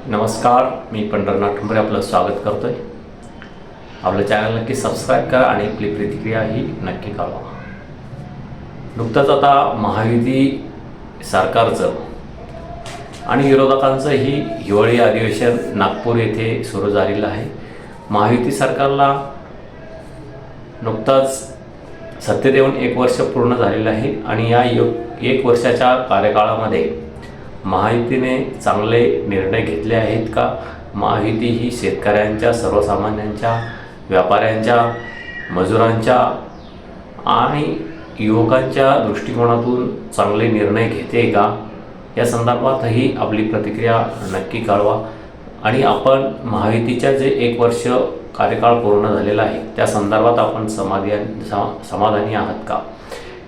नमस्कार, मी पंढरनाथ ठुंबरे आपलं स्वागत करतोय. आपलं चॅनल नक्की सबस्क्राईब करा आणि आपली प्रतिक्रिया ही नक्की कळवा. नुकतंच आता महायुती सरकारचं आणि विरोधकांचं ही हिवाळी अधिवेशन नागपूर येथे सुरू झालेलं आहे. महायुती सरकारला नुकताच सत्तेत येऊन 1 वर्ष पूर्ण झालेलं आहे आणि या 1 वर्षाच्या कार्यकाळामध्ये महायुतीने चांगले निर्णय घेतले आहेत का? महायुती ही शेतकऱ्यांच्या, सर्वसामान्यांच्या, व्यापाऱ्यांच्या, मजुरांच्या आणि युवकांच्या दृष्टिकोनातून चांगले निर्णय घेते का? या संदर्भातही आपली प्रतिक्रिया नक्की कळवा. आणि आपण महायुतीच्या जे 1 वर्ष कार्यकाळ पूर्ण झालेला आहे त्या संदर्भात आपण समाधानी आहात का?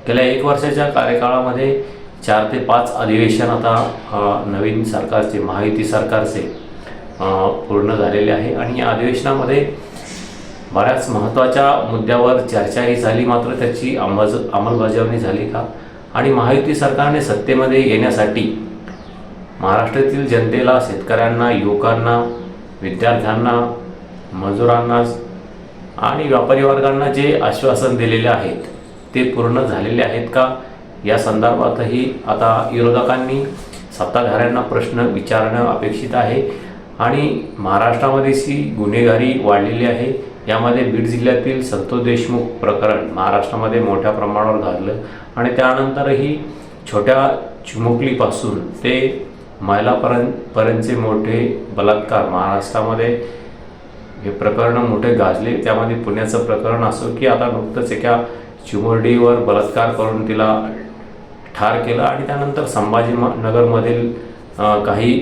गेल्या 1 वर्षाच्या कार्यकाळामध्ये 4 ते 5 अधिवेशन आता नवीन सरकारचे, महायुती सरकारचे पूर्ण झालेले आहे आणि या अधिवेशनामध्ये बऱ्याच महत्त्वाच्या मुद्द्यावर चर्चाही झाली, मात्र त्याची अंमलबजावणी झाली का? आणि महायुती सरकारने सत्तेमध्ये येण्यासाठी महाराष्ट्रातील जनतेला, शेतकऱ्यांना, युवकांना, विद्यार्थ्यांना, मजुरांना आणि व्यापारी वर्गांना जे आश्वासन दिलेले आहेत ते पूर्ण झालेले आहेत का? या संदर्भातही आता विरोधकांनी सत्ताधाऱ्यांना प्रश्न विचारणं अपेक्षित आहे. आणि महाराष्ट्रामध्येची गुन्हेगारी वाढलेली आहे. यामध्ये बीड जिल्ह्यातील संतोष देशमुख प्रकरण महाराष्ट्रामध्ये मोठ्या प्रमाणावर घडलं आणि त्यानंतरही छोट्या चिमुकलीपासून ते महिलापर्यंतचे मोठे बलात्कार महाराष्ट्रामध्ये हे प्रकरणं मोठे गाजले. त्यामध्ये पुण्याचं प्रकरण असो की आता नुकतंच एका चिमुरडीवर बलात्कार करून तिला ठार केलं आणि त्यानंतर संभाजीनगरमधील काही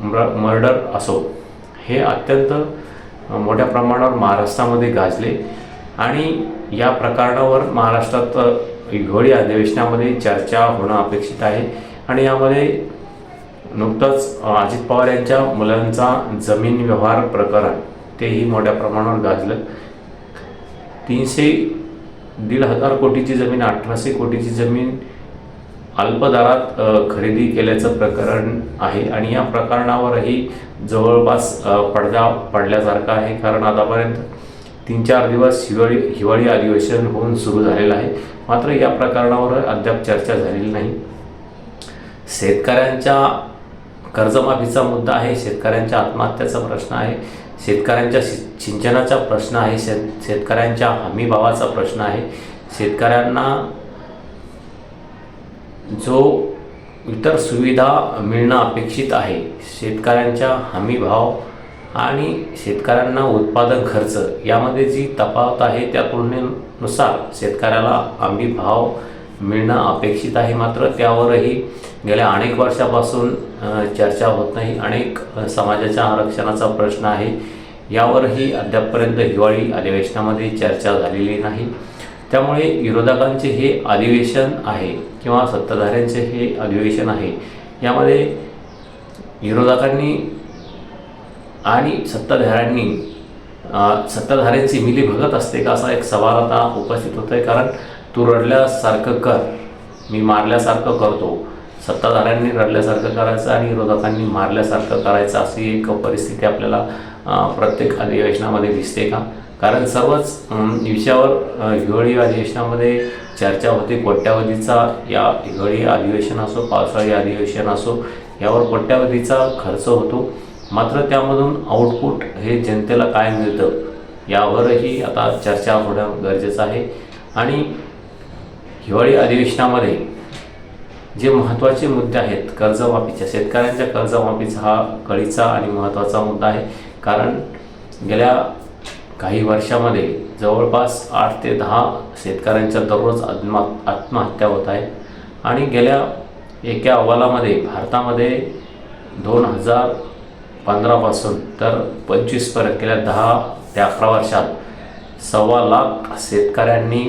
मर्डर असो, हे अत्यंत मोठ्या प्रमाणावर महाराष्ट्रामध्ये गाजले. आणि या प्रकरणावर महाराष्ट्रात हिवाळी अधिवेशनामध्ये चर्चा होणं अपेक्षित आहे. आणि यामध्ये नुकतंच अजित पवार यांच्या मुलांचा जमीन व्यवहार प्रकरण तेही मोठ्या प्रमाणावर गाजलं. 1,500 कोटीची जमीन, 1,800 कोटीची जमीन अल्प दरात खरेदी केल्याचं प्रकरण आहे. आणि या प्रकरणावरही जवळपास पडदा पडल्यासारखा आहे, कारण आतापर्यंत 3-4 दिवस हिवाळी अधिवेशन होऊन सुरू झालेलं आहे, मात्र या प्रकरणावर अद्याप चर्चा झालेली नाही. शेतकऱ्यांच्या कर्जमाफीचा मुद्दा आहे, शेतकऱ्यांच्या आत्महत्याचा प्रश्न आहे, शेतकऱ्यांच्या सिंचनाचा प्रश्न आहे, शेतकऱ्यांच्या हमीभावाचा प्रश्न आहे. शेतकऱ्यांना जो इतर सुविधा मिळणं अपेक्षित आहे, शेतकऱ्यांच्या हमीभाव आणि शेतकऱ्यांना उत्पादन खर्च यामध्ये जी तफावत आहे त्या तुलनेनुसार शेतकऱ्याला हमीभाव मिळणं अपेक्षित आहे. मात्र त्यावरही गेल्या अनेक वर्षापासून चर्चा होत नाही. अनेक समाजाच्या आरक्षणाचा प्रश्न आहे, यावरही अद्यापपर्यंत हिवाळी अधिवेशनामध्ये चर्चा झालेली नाही. त्यामुळे विरोधकांचे हे अधिवेशन आहे किंवा सत्ताधाऱ्यांचे हे अधिवेशन आहे, यामध्ये विरोधकांनी आणि सत्ताधाऱ्यांची मिलीभगत असते का, असा एक सवाल आता उपस्थित होत आहे. कारण तू रडल्यासारखं कर, मी मारल्यासारखं करतो. सत्ताधाऱ्यांनी रडल्यासारखं करायचं आणि विरोधकांनी मारल्यासारखं करायचं, अशी एक परिस्थिती आपल्याला प्रत्येक अधिवेशनामध्ये दिसते का? कारण सर्वच विषयावर हिवाळी अधिवेशनामध्ये चर्चा होते. कोट्यावधीचा या हिवाळी अधिवेशन असो, पावसाळी अधिवेशन असो, यावर कोट्यावधीचा खर्च होतो. मात्र त्यामधून आउटपुट हे जनतेला काय मिळतं यावरही आता चर्चा होणं गरजेचं आहे. आणि हिवाळी अधिवेशनामध्ये जे महत्त्वाचे मुद्दे आहेत, कर्जमाफीच्या, शेतकऱ्यांच्या कर्जमाफीचा हा कळीचा आणि महत्त्वाचा मुद्दा आहे. कारण गेल्या काही वर्षामध्ये जवळपास 8 ते 10 शेतकऱ्यांच्या दररोज आत्महत्या होत आहेत. आणि गेल्या एका अहवालामध्ये भारतामध्ये 2015 पासून तर 25 पर्यंत गेल्या 10 ते 11 वर्षात 1.25 लाख शेतकऱ्यांनी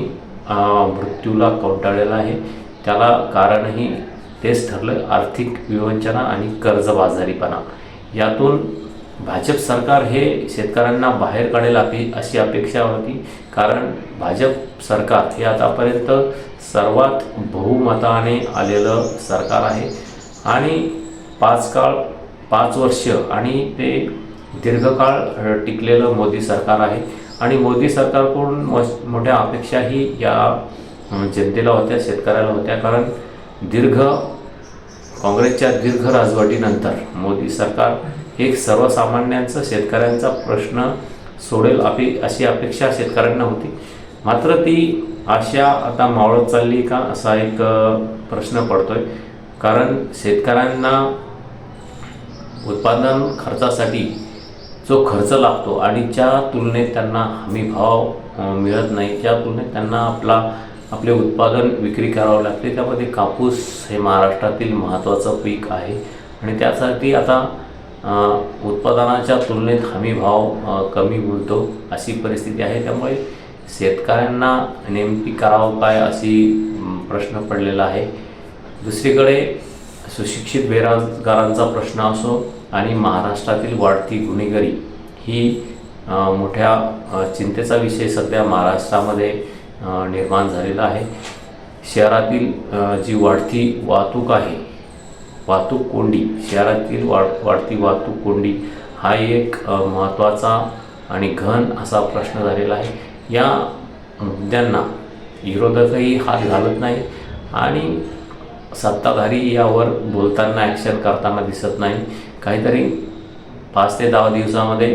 मृत्यूला कवटाळलेला आहे. त्याला कारणही तेच ठरलं, आर्थिक विवंचना आणि कर्जबाजारीपणा. यातून भाजप सरकार हे शेतकऱ्यांना बाहेर काढेल अशी अपेक्षा होती. कारण भाजप सरकार हे आतापर्यंत सर्वात बहुमताने आलेलं सरकार आहे आणि 5 काळ 5 वर्ष आणि ते दीर्घकाळ टिकलेलं मोदी सरकार आहे आणि मोदी सरकारकडून मोठ्या अपेक्षाही या जनतेला होत्या, शेतकऱ्याला होत्या. कारण काँग्रेसच्या दीर्घ राजवटीनंतर मोदी सरकार एक सर्वसामान्यांचा शेतकऱ्यांचा प्रश्न सोडेल अशी अपेक्षा शेतकऱ्यांना होती. मात्र ती आशा आता मावळत चालली का असा एक प्रश्न पडतोय. कारण शेतकऱ्यांना उत्पादन खर्चासाठी जो खर्च लागतो आणि ज्या तुलनेत त्यांना हमी भाव मिळत नाही, त्या तुलनेत त्यांना आपले उत्पादन विक्री करावं लागते. त्यामध्ये कापूस हे महाराष्ट्रातील महत्त्वाचं पीक आहे आणि त्यासाठी आता उत्पादनाच्या तुलनेत हमी भाव कमी मिळतो अशी परिस्थिती आहे. त्यामुळे शेतकऱ्यांना नेमकी करावं काय अशी प्रश्न पडलेला आहे. दुसरीकडे सुशिक्षित बेरोजगारांचा प्रश्न असो आणि महाराष्ट्रातील वाढती गुन्हेगारी ही मोठ्या चिंतेचा विषय सध्या महाराष्ट्रामध्ये निर्माण झालेला आहे. शहरातील जी वाढती वाहतूक आहे, वाहतूक कोंडी, शहरातील वाढती वाहतूक कोंडी हा एक महत्त्वाचा आणि घन असा प्रश्न झालेला आहे. या मुद्द्यांना विरोधकही हात घालत नाही आणि सत्ताधारी यावर बोलताना ॲक्शन करताना दिसत नाही. काहीतरी 5 ते 10 दिवसामध्ये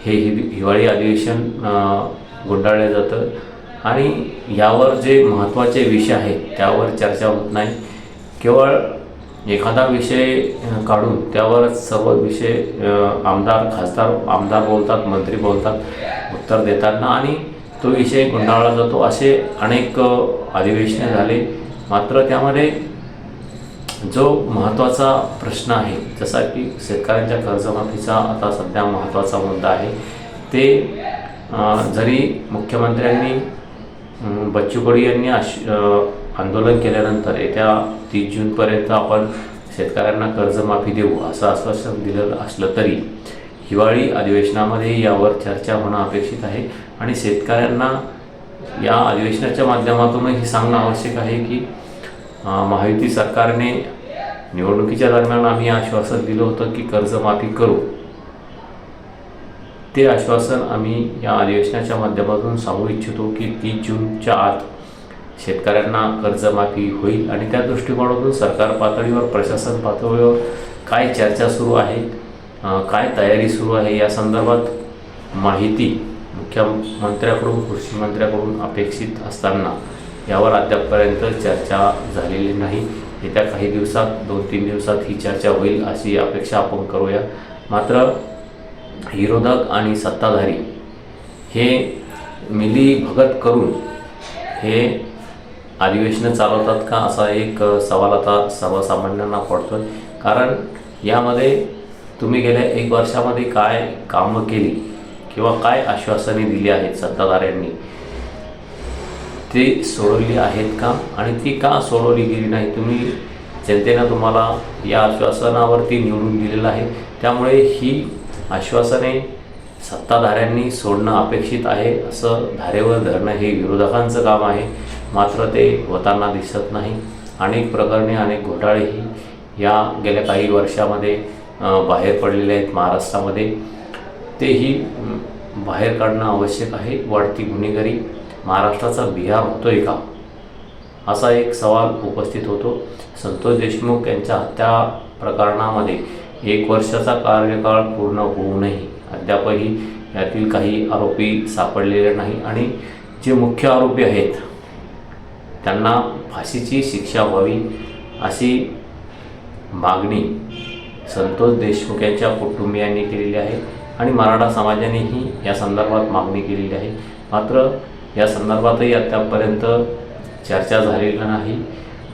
हे हिवाळी अधिवेशन गुंडाळलं जातं आणि यावर जे महत्त्वाचे विषय आहेत त्यावर चर्चा होत नाही. केवळ एखादा विषय काढून त्यावरच सर्व विषय आमदार बोलतात, मंत्री बोलतात उत्तर देताना आणि तो विषय गुंडाळला जातो. असे अनेक अधिवेशने झाले. मात्र त्यामध्ये जो महत्त्वाचा प्रश्न आहे, जसा की शेतकऱ्यांच्या कर्जमाफीचा आता सध्या महत्त्वाचा मुद्दा आहे, ते जरी मुख्यमंत्र्यांनी बच्चू कडू यांनी आंदोलन केल्यानंतर येत्या 30 जूनपर्यंत आपण शेतकऱ्यांना कर्जमाफी देऊ असं आश्वासन दिलेलं असलं तरी हिवाळी अधिवेशनामध्ये यावर चर्चा होणं अपेक्षित आहे आणि शेतकऱ्यांना या अधिवेशनाच्या माध्यमातूनही सांगणं आवश्यक आहे की महायुती सरकारने निवडणुकीच्या दरम्यान आम्ही आश्वासन दिलं होतं की कर्जमाफी करू. ते आश्वासन आम्ही या अधिवेशनाच्या माध्यमातून सांगू इच्छितो की 30 जूनच्या आत शेतकऱ्यांना कर्जमाफी होईल आणि त्या दृष्टिकोनातून सरकार पातळीवर, प्रशासन पातळीवर काय चर्चा सुरू आहे, काय तयारी सुरू आहे या संदर्भात माहिती मुख्यमंत्र्याकडून, कृषी मंत्र्याकडून अपेक्षित असताना यावर अद्यापपर्यंत चर्चा झालेली नाही. येत्या काही दिवसात, 2-3 दिवसात ही चर्चा होईल अशी अपेक्षा आपण करूया. मात्र विरोधक आणि सत्ताधारी हे मिलीभगत करून हे अधिवेशनं चालवतात का असा एक सवाल आता सर्वसामान्यांना पडतोय. कारण यामध्ये तुम्ही गेल्या 1 वर्षामध्ये काय कामं केली किंवा काय आश्वासने दिली आहेत सत्ताधाऱ्यांनी, ती सोडवली आहेत का आणि ती का सोडवली गेली नाही. जनतेनं तुम्हाला या आश्वासनावरती निवडून दिलेलं आहे. त्यामुळे ही आश्वासने सत्ताधाऱ्यांनी सोडणं अपेक्षित आहे. असं धारेवर धरणं हे विरोधकांचं काम आहे. मात्र ते होताना दिसत नाही. अनेक प्रकरणे, अनेक घोटाळेही या गेल्या काही वर्षामध्ये बाहेर पडलेले आहेत महाराष्ट्रामध्ये. तेही बाहेर काढणं आवश्यक आहे. वाढती गुन्हेगारी महाराष्ट्राचा बिहार होतोय का असा एक सवाल उपस्थित होतो. संतोष देशमुख यांच्या हत्या प्रकरणामध्ये 1 वर्षाचा कार्यकाळ पूर्ण होऊनही अद्यापही यातील काही आरोपी सापडलेले नाही आणि जे मुख्य आरोपी आहेत त्यांना फाशीची शिक्षा व्हावी अशी मागणी संतोष देशमुख यांच्या कुटुंबियांनी केलेली आहे आणि मराठा समाजानेही या संदर्भात मागणी केलेली आहे. मात्र या संदर्भातही आतापर्यंत चर्चा झालेली नाही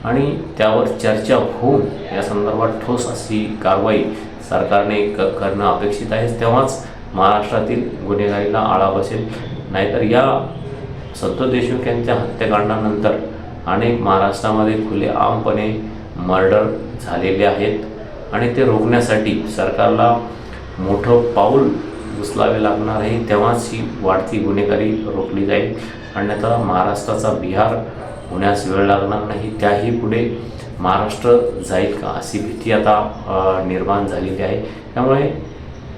आणि त्यावर चर्चा होऊन या संदर्भात ठोस अशी कारवाई सरकारने करणं अपेक्षित आहे. तेव्हाच महाराष्ट्रातील गुन्हेगारीला आळा बसेल. नाहीतर या संतोष देशमुख यांच्या हत्याकांडानंतर अनेक महाराष्ट्रामध्ये खुलेआमपणे मर्डर झालेले आहेत आणि ते रोखण्यासाठी सरकारला मोठं पाऊल उचलावे लागणार आहे. तेव्हाच ही वाढती गुन्हेगारी रोखली जाईल. अन्यथा महाराष्ट्राचा बिहार होण्यास वेळ लागणार नाही. त्याही पुढे महाराष्ट्र जाईल का अशी भीती आता निर्माण झालेली आहे. त्यामुळे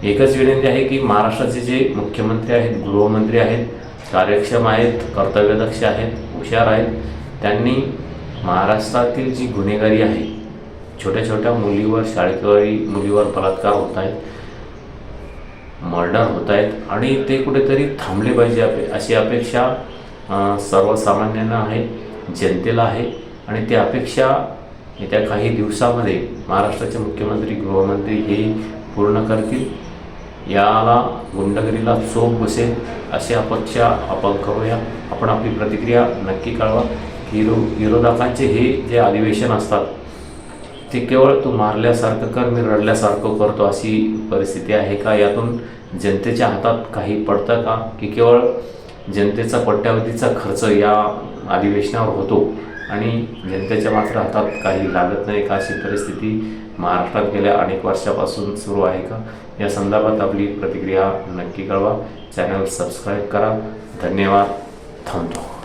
एकच विनंती आहे की महाराष्ट्राचे जे मुख्यमंत्री आहेत, गृहमंत्री आहेत, कार्यक्षम आहेत, कर्तव्यदक्ष आहेत, हुशार आहेत, त्यांनी महाराष्ट्रातील जी गुन्हेगारी आहे, छोट्या छोट्या मुलीवर, शाळकरी मुलीवर बलात्कार होत आहेत, मर्डर होत आहेत आणि ते कुठेतरी थांबले पाहिजे अशी अपेक्षा सर्वसामान्यांना आहे, जनतेला आहे. आणि ती अपेक्षा येत्या काही दिवसामध्ये महाराष्ट्राचे मुख्यमंत्री, गृहमंत्री हे पूर्ण करतील. याला गुंडगिरीला चोख बसेल अशी अपेक्षा आपण करूया. आपण आपली प्रतिक्रिया नक्की कळवा. विरोधकांचे हे जे अधिवेशन असतात ते केवळ तू मारल्यासारखं कर, मी रडल्यासारखं करतो अशी परिस्थिती आहे का? यातून जनतेच्या हातात काही पडतं का, की केवळ जनतेचा कोट्यावधीचा खर्च या अधिवेशनावर होतो आणि जनतेच्या मात्र हातात काही लागत नाही का? अशी परिस्थिती महाराष्ट्रात गेल्या अनेक वर्षापासून सुरू आहे का? या संदर्भात आपली प्रतिक्रिया नक्की कळवा. चॅनल सबस्क्राईब करा. धन्यवाद. थांबतो.